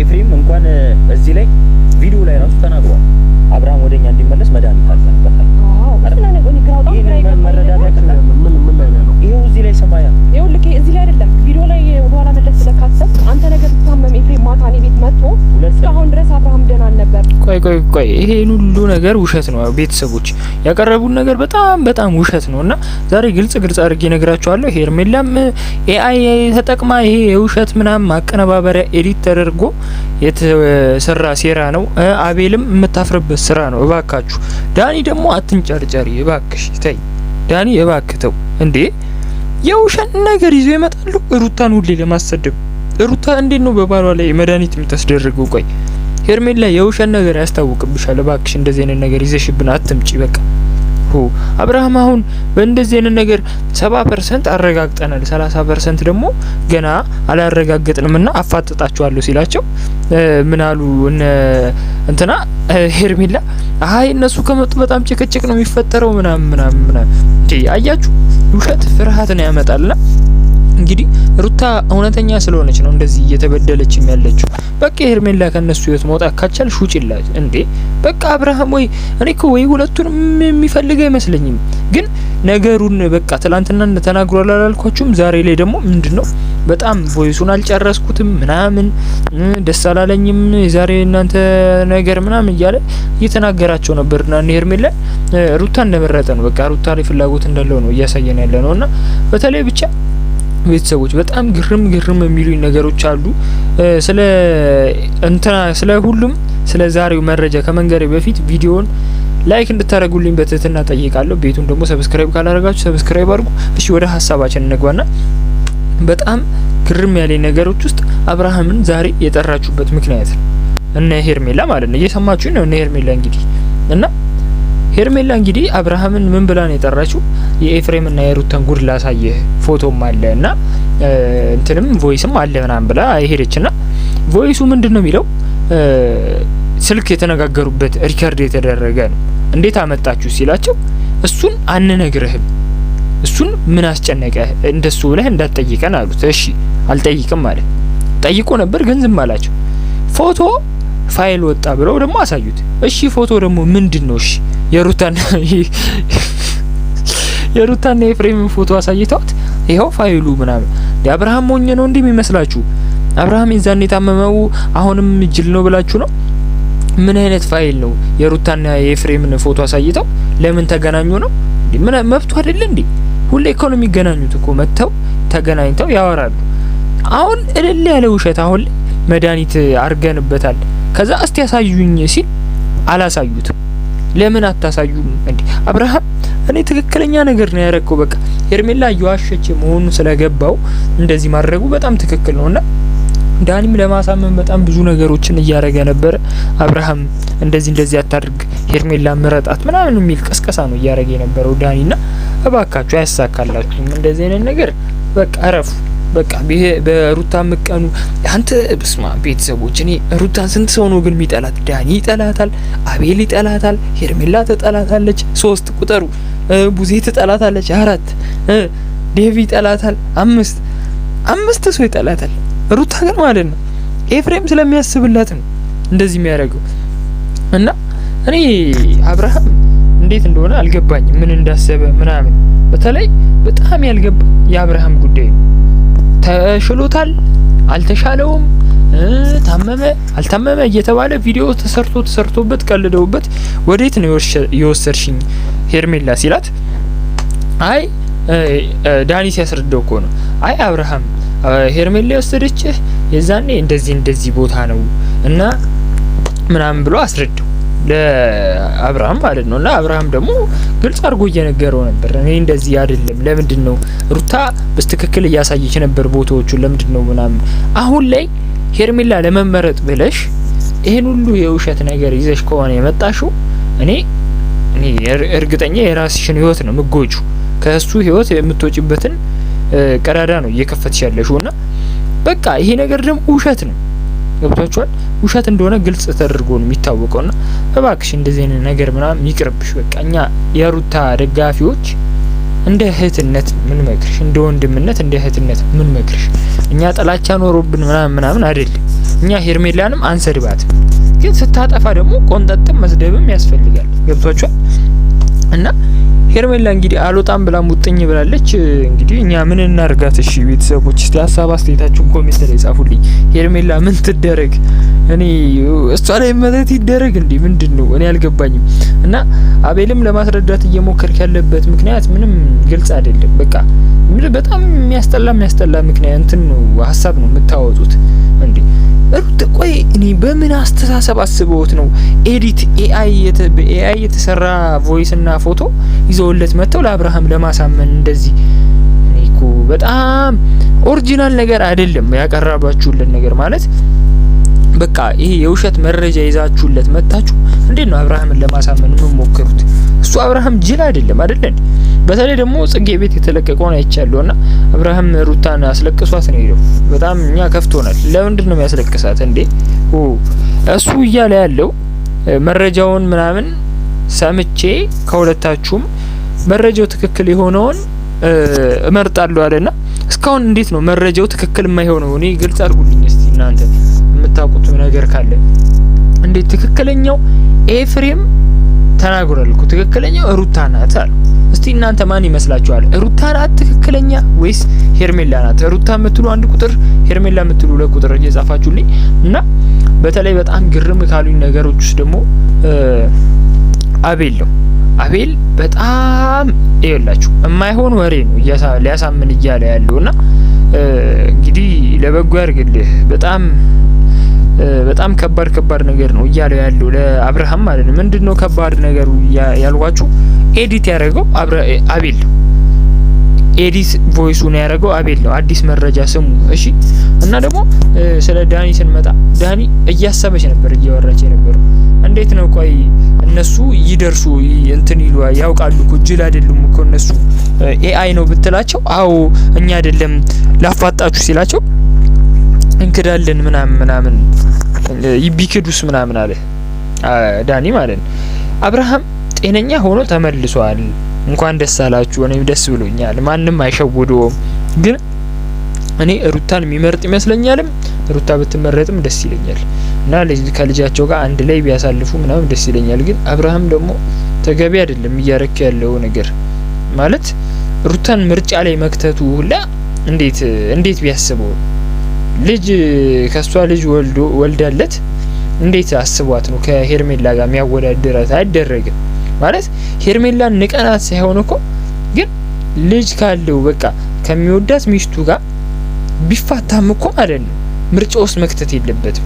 ኤፍሬም እንኳን እዚህ ላይ ቪዲዮ ላይ ራሱ ተናግሯል። አብርሃም ወደኛ እንዲመለስ መድኃኒት አዘንበታል። ይኸው እዚህ ላይ ሰማያ ይኸው ልክ እዚህ ላይ አይደለም ቪዲዮ ላይ ወደኋላ መለስ ስለካሰብ አንተ ነገር ታመም ኤፍሬም ማታ እኔ ቤት መጥቶ እስካሁን ድረስ አብርሃም ደህና አልነበር። ቆይ ይሄን ሁሉ ነገር ውሸት ነው። ቤተሰቦች ያቀረቡን ነገር በጣም ውሸት ነውና ዛሬ ግልጽ አድርጌ ነግራችኋለሁ። ሄርሜላም ኤአይ ተጠቅማ ይሄ የውሸት ምናምን ማቀነባበሪያ ኤዲት ተደርጎ የተሰራ ሴራ ነው። አቤልም የምታፍርበት ስራ ነው። እባካችሁ ዳኒ ደግሞ አትንጨርጨሪ እባክሽ ተይ ዳኒ እባክተው እንዴ የውሸት ነገር ይዞ ይመጣሉ። ሩታን ሁሌ ለማሰደብ ሩታ እንዴት ነው በባሏ ላይ መድኃኒት የምታስደርገው? ቆይ ሄርሜላ የውሸት ነገር ያስታውቅብሻል። እባክሽ እንደዚህ አይነት ነገር ይዘሽብን አትምጪ። በቃ አብርሃም አሁን በእንደዚህ አይነት ነገር 70% አረጋግጠናል፣ 30% ደግሞ ገና አላረጋገጥንምና አፋጥጣቸዋለሁ ሲላቸው ምን አሉ እንትና ሄርሜላ አይ እነሱ ከመጡ በጣም ጭቅጭቅ ነው የሚፈጠረው ምናምን እንዴ አያችሁ፣ ውሸት ፍርሃትን ያመጣልና እንግዲህ ሩታ እውነተኛ ስለሆነች ነው እንደዚህ እየተበደለችም ያለችው። በቃ ሄርሜላ ከነሱ ህይወት መውጣት ካቻልሽ ውጪላት እንዴ በቃ አብርሃም ወይ እኔ እኮ ወይ ሁለቱንም የሚፈልግ አይመስለኝም። ግን ነገሩን በቃ ትላንትና ተናግሯል አላልኳችሁም? ዛሬ ላይ ደግሞ ምንድነው በጣም ቮይሱን አልጨረስኩትም ምናምን ደስ አላለኝም የዛሬ እናንተ ነገር ምናምን እያለ እየተናገራቸው ነበርና ሄርሜላ ሩታ እንደመረጠ ነው። በቃ ሩታ ላይ ፍላጎት እንዳለው ነው እያሳየን ያለ ነውና በተለይ ብቻ ቤተሰቦች በጣም ግርም የሚሉኝ ነገሮች አሉ። ስለ ሁሉም ስለ ዛሬው መረጃ ከመንገሬ በፊት ቪዲዮውን ላይክ እንድታደርጉልኝ በትህትና ጠይቃለሁ። ቤቱን ደግሞ ሰብስክራይብ ካላደረጋችሁ ሰብስክራይብ አድርጉ። እሺ ወደ ሀሳባችን እንግባና በጣም ግርም ያለኝ ነገሮች ውስጥ አብርሃምን ዛሬ የጠራችሁበት ምክንያት ነው። እነ ሄርሜላ ማለት ነው እየሰማችሁ ነው። እነ ሄርሜላ እንግዲህ እና ሄርሜላ እንግዲህ አብርሃምን ምን ብላ ነው የጠራችው? የኤፍሬም እና የሩታን ጉድ ላሳየህ ፎቶም አለ እና እንትንም ቮይስም አለ ምናምን ብላ ሄደችና ቮይሱ ምንድነው የሚለው ስልክ የተነጋገሩበት ሪከርድ የተደረገ ነው። እንዴት አመጣችሁ ሲላቸው እሱን አንነግርህም፣ እሱን ምን አስጨነቀ እንደሱ ብለህ እንዳትጠይቀን አሉት። እሺ አልጠይቅም ማለት ጠይቆ ነበር ግን ዝም አላቸው። ፎቶ ፋይል ወጣ ብለው ደግሞ አሳዩት። እሺ ፎቶ ደግሞ ምንድነው? እሺ የሩታና የኤፍሬም ፎቶ አሳይተውት ይሄው ፋይሉ ምናምን የአብርሃም ሞኝ ነው እንዴ የሚመስላችሁ? አብርሃም የዛኔ የታመመው አሁንም ጅል ነው ብላችሁ ነው? ምን አይነት ፋይል ነው? የሩታና የኤፍሬምን ፎቶ አሳይተው ለምን ተገናኙ ነው? ምን መብቱ አይደል እንዴ? ሁሌ ኢኮኖሚ ገናኙት እኮ መተው ተገናኝተው ያወራሉ። አሁን እልል ያለ ውሸት አሁን መድኃኒት አርገንበታል ከዛ እስቲ ያሳዩኝ ሲል አላሳዩትም። ለምን አታሳዩም እንዴ? አብርሃም እኔ ትክክለኛ ነገር ነው ያረከው። በቃ ሄርሜላ እየዋሸች መሆኑን ስለገባው እንደዚህ ማድረጉ በጣም ትክክል ነውና ዳኒም ለማሳመን በጣም ብዙ ነገሮችን እያረገ ነበር። አብርሃም እንደዚህ አታድርግ ሄርሜላ ምረጣት ምናምን የሚል ቀስቀሳ ነው እያረገ የነበረው ዳኒና እባካችሁ አያሳካላችሁም እንደዚህ አይነት ነገር በቃ አረፉ። በቃ በሩታ ምቀኑ አንተ በስማ ቤተሰቦች እኔ ሩታን ስንት ሰው ነው ግን የሚጠላት? ዳኒ ይጠላታል፣ አቤል ይጠላታል፣ ሄርሜላ ትጠላታለች፣ 3 ቁጥሩ ቡዜ ትጠላታለች፣ 4 ዴቪ ይጠላታል፣ 5 ሰው ይጠላታል። ሩታ ግን ማለት ነው ኤፍሬም ስለሚያስብላት ነው እንደዚህ የሚያደርገው። እና እኔ አብርሃም እንዴት እንደሆነ አልገባኝም ምን እንዳሰበ ምናምን። በተለይ በጣም ያልገባ የአብርሃም ጉዳይ ነው። ተሽሎታል አልተሻለውም፣ ታመመ አልታመመ እየተባለ ቪዲዮ ተሰርቶበት ቀልደውበት ወዴት ነው የወሰድሽኝ ሄርሜላ ሲላት አይ ዳኒ ሲያስረዳው እኮ ነው አይ አብርሃም ሄርሜላ የወሰደችህ የዛኔ እንደዚህ ቦታ ነው እና ምናምን ብሎ አስረዳው ለአብርሃም ማለት ነው። እና አብርሃም ደግሞ ግልጽ አድርጎ እየነገረው ነበር እኔ እንደዚህ አይደለም፣ ለምንድን ነው ሩታ በስትክክል እያሳየች ነበር ቦታዎቹን ለምንድን ነው ምናምን። አሁን ላይ ሄርሜላ ለመመረጥ ብለሽ ይሄን ሁሉ የውሸት ነገር ይዘሽ ከሆነ የመጣሽው እኔ እርግጠኛ የራስሽን ህይወት ነው ምጎጁ ከሱ ህይወት የምትወጪበትን ቀዳዳ ነው እየከፈትሽ ያለሽውና በቃ ይሄ ነገር ደግሞ ውሸት ነው። ገብቷችኋል? ውሸት እንደሆነ ግልጽ ተደርጎ ነው የሚታወቀውና እባክሽ እንደዚህ አይነት ነገር ምናምን ይቅርብሽ። በቃ እኛ የሩታ ደጋፊዎች እንደ እህትነት ምን መክርሽ፣ እንደ ወንድምነት እንደ እህትነት ምን መክርሽ። እኛ ጥላቻ ኖሮብን ምናምን አይደለም። እኛ ሄርሜላንም አንሰድባትም፣ ግን ስታጠፋ ደግሞ ቆንጠጥም መስደብም ያስፈልጋል። ገብቷችኋል? እና ሄርሜላ እንግዲህ አልወጣም ብላ ሙጥኝ ብላለች። እንግዲህ እኛ ምን እናርጋት? እሺ ቤተሰቦች እስቲ ሀሳብ አስተያየታችሁን ኮሜንት ላይ ጻፉልኝ። ሄርሜላ ምን ትደረግ? እኔ እሷ ላይ መተት ይደረግ እንዴ? ምንድነው? እኔ አልገባኝም። እና አቤልም ለማስረዳት እየሞከርክ ያለበት ምክንያት ምንም ግልጽ አይደለም። በቃ በጣም የሚያስጠላ ምክንያት እንትን ነው ሀሳብ ነው የምታወጡት እንዴ? ሩት ቆይ እኔ በምን አስተሳሰብ አስበውት ነው ኤዲት በኤአይ የተሰራ ቮይስ እና ፎቶ ይዘውለት መጥተው ለአብርሃም ለማሳመን እንደዚህ? እኔ እኮ በጣም ኦሪጂናል ነገር አይደለም ያቀረባችሁልን ነገር ማለት በቃ ይሄ የውሸት መረጃ ይዛችሁለት መጣችሁ። እንዴት ነው አብርሃምን ለማሳመን የምትሞክሩት? እሱ አብርሃም ጅል አይደለም አይደል? በተለይ ደግሞ ጽጌ ቤት የተለቀቀውን አይቻለውና አብርሃም ሩታን አስለቅሷት ነው ሄደው። በጣም እኛ ከፍቶናል። ለምንድን ነው የሚያስለቅሳት እንዴ? እሱ እያለ ያለው መረጃውን ምናምን ሰምቼ ከሁለታችሁም መረጃው ትክክል የሆነውን እመርጣለሁ አለና እስካሁን እንዴት ነው መረጃው ትክክል የማይሆነው? እኔ ግልጽ አድርጉልኝ እስቲ እናንተ የምታውቁት ነገር ካለ። እንዴት ትክክለኛው ኤፍሬም ተናግሯል እኮ ትክክለኛው ሩታ ናት አለ። እስቲ እናንተ ማን ይመስላችኋል? ሩታ ናት ትክክለኛ ወይስ ሄርሜላ ናት? ሩታ የምትሉ አንድ ቁጥር፣ ሄርሜላ የምትሉ ለቁጥር እየጻፋችሁልኝ እና በተለይ በጣም ግርም ካሉኝ ነገሮች ውስጥ ደግሞ አቤል ነው። አቤል በጣም ይኸውላችሁ የማይሆን ወሬ ነው ሊያሳምን እያለ ያለውና እንግዲህ ለበጎ ያርግልህ። በጣም ከባድ ነገር ነው እያለው ያለው ለአብርሃም ማለት ነው። ምንድነው ከባድ ነገሩ ያልኳችሁ? ኤዲት ያደረገው አቤል ነው። ኤዲት ቮይሱን ያደረገው አቤል ነው። አዲስ መረጃ ስሙ እሺ። እና ደግሞ ስለ ዳኒ ስንመጣ ዳኒ እያሰበች ነበር እያወራች የነበረው እንዴት ነው ቆይ እነሱ ይደርሱ እንትን ይሉ ያውቃሉ እኮ ጅል አይደሉም እኮ እነሱ ኤአይ ነው ብትላቸው አዎ እኛ አይደለም ላፋጣችሁ ሲላቸው እንክዳለን ምናምን ቢክዱስ ምናምን አለ ዳኒ ማለት ነው። አብርሃም ጤነኛ ሆኖ ተመልሷል። እንኳን ደስ አላችሁ። እኔም ደስ ብሎኛል። ማንም አይሸውደውም። ግን እኔ ሩታን የሚመርጥ ይመስለኛልም ሩታ ብትመረጥም ደስ ይለኛል እና ከልጃቸው ጋር አንድ ላይ ቢያሳልፉ ምናምን ደስ ይለኛል። ግን አብርሃም ደግሞ ተገቢ አይደለም እያረከ ያለው ነገር ማለት ሩታን ምርጫ ላይ መክተቱ ሁላ እንዴት ቢያስበው ልጅ ከሷ ልጅ ወልዳለት እንዴት አስቧት ነው ከሄርሜላ ጋር የሚያወዳድራት? አይደረግም ማለት ሄርሜላን ንቀናት ሳይሆን እኮ ግን ልጅ ካለው በቃ ከሚወዳት ሚስቱ ጋር ቢፋታም እኮ ማለት ነው ምርጫ ውስጥ መክተት የለበትም።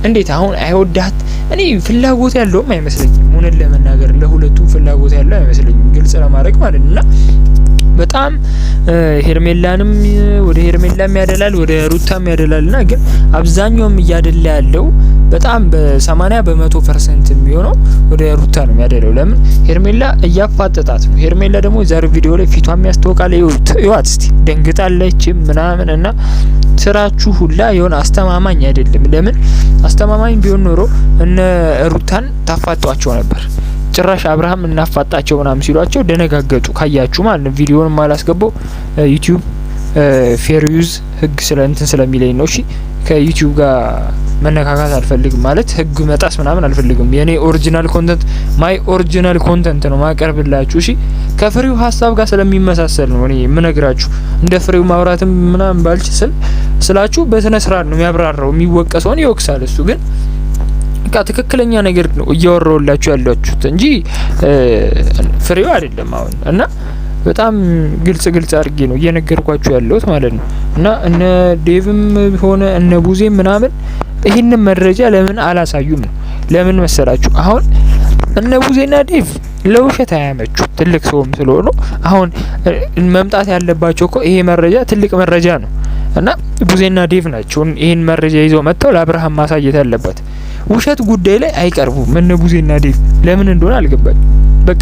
እንዴት አሁን አይወዳት? እኔ ፍላጎት ያለውም አይመስለኝም። ሆነን ለመናገር ለሁለቱም ፍላጎት ያለው አይመስለኝም ግልጽ ለማድረግ ማለት ነውና በጣም ሄርሜላንም ወደ ሄርሜላም ያደላል ወደ ሩታም ያደላልና ግን አብዛኛውም እያደላ ያለው በጣም በ80% የሚሆነው ወደ ሩታ ነው የሚያደለው። ለምን ሄርሜላ እያፋጠጣት ነው። ሄርሜላ ደግሞ ዛሬ ቪዲዮ ላይ ፊቷም ያስተዋቃል። ይዋት እስቲ ደንግጣለች ምናምን እና ስራችሁ ሁላ የሆነ አስተማማኝ አይደለም። ለምን አስተማማኝ ቢሆን ኖሮ እነ ሩታን ታፋጧቸው ነበር። ጭራሽ አብርሃም እናፋጣቸው ምናምን ሲሏቸው ደነጋገጡ። ካያችሁ ማለት ነው ቪዲዮውን ማላስገባው ዩቲዩብ ፌር ዩዝ ህግ ስለሚለኝ ነው። እሺ ከዩቲዩብ ጋር መነካካት አልፈልግም ማለት ህግ መጣስ ምናምን አልፈልግም። የኔ ኦሪጂናል ኮንተንት ማይ ኦሪጂናል ኮንተንት ነው ማቀርብላችሁ። እሺ ከፍሬው ሀሳብ ጋር ስለሚመሳሰል ነው እኔ የምነግራችሁ። እንደ ፍሬው ማውራትም ምናምን ባልች ስላችሁ በስነ ስርዓት ነው የሚያብራራው። የሚወቀሰውን ይወቅሳል እሱ ግን በቃ ትክክለኛ ነገር ነው እያወራውላችሁ ያላችሁት እንጂ ፍሬው አይደለም አሁን እና በጣም ግልጽ አድርጌ ነው እየነገርኳችሁ ያለሁት ማለት ነው። እና እነ ዴቭም ሆነ እነ ቡዜም ምናምን ይህንን መረጃ ለምን አላሳዩም ነው? ለምን መሰላችሁ? አሁን እነ ቡዜና ዴቭ ለውሸት አያመቹ ትልቅ ሰውም ስለሆኑ አሁን መምጣት ያለባቸው እኮ ይሄ መረጃ ትልቅ መረጃ ነው እና ቡዜና ዴቭ ናቸው ይሄን መረጃ ይዘው መጥተው ለአብርሃም ማሳየት ያለበት። ውሸት ጉዳይ ላይ አይቀርቡም እነ ቡዜና ዴቭ። ለምን እንደሆነ አልገባኝ። በቃ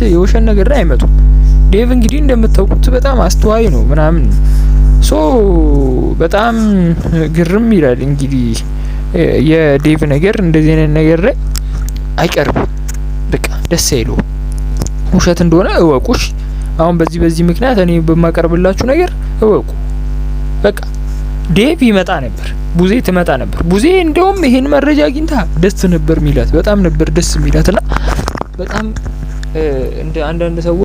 የውሸት ነገር ላይ አይመጡም። ዴቭ እንግዲህ እንደምታውቁት በጣም አስተዋይ ነው ምናምን ሶ በጣም ግርም ይላል። እንግዲህ የዴቭ ነገር እንደዚህ አይነት ነገር ላይ አይቀርብም። በቃ ደስ አይለው። ውሸት እንደሆነ እወቁሽ። አሁን በዚህ ምክንያት እኔ በማቀርብላችሁ ነገር እወቁ። በቃ ዴቭ ይመጣ ነበር ቡዜ ትመጣ ነበር። ቡዜ እንደውም ይሄን መረጃ አግኝታ ደስ ነበር ሚላት፣ በጣም ነበር ደስ ሚላትና በጣም እንደ አንዳንድ ሰዎች